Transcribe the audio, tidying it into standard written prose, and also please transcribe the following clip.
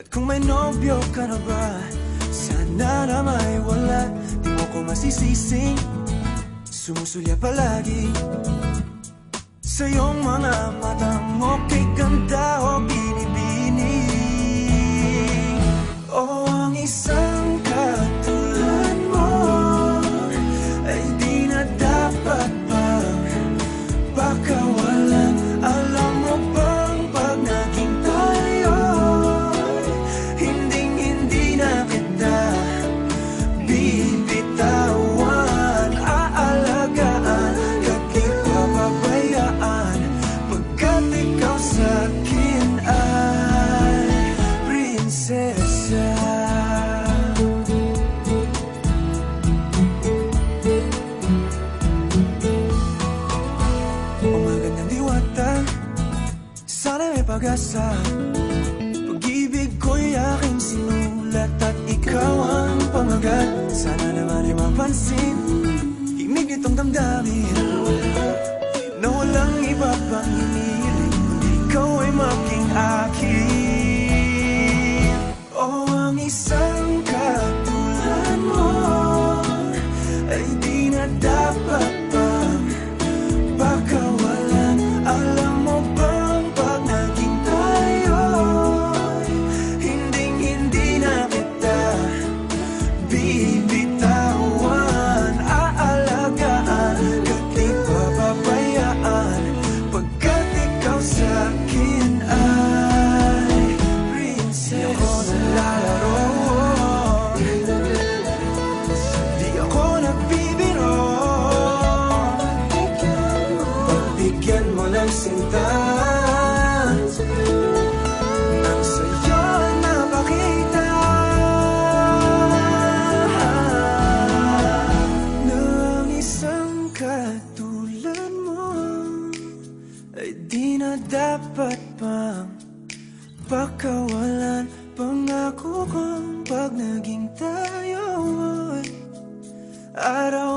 kung may nobyo ka na ba, sana na may wala. Di mo ko masisising sumusulya palagi sa iyong mga mata mo, kay ganda o binibini. O ang isang katulad mo ay di na dapat pang pakawalan. Alam mo bang pag naging tayo, hinding-hindi na kita bibitawan. Aalagaan, di papabayaan, pagkat ikaw sa'kin ay prinsesa. Umagandang diwata, sana may pag-asa. Pag-ibig ko'y aking sinulat at ikaw ang pamagat. Sana naman ay mapansin himig nitong damdamin na walang iba pang hinihiling kundi ikaw ay maging akin. O ang isang katulad mo ay di na dapat pang pakawalan. Alam mo bang pag naging tayo, hinding-hindi na kita bibitawan. Aalagaan, di papabayaan, pagkat ikaw sa'kin ay prinsesa. Di ako naglalaro, di ako nagbibiro. Pagbigyan mo ng sinta, nang sa'yo napakita na ang isang katulad mo ay di na dapat pang pakawalan. Pangako kong pag naging tayo ay araw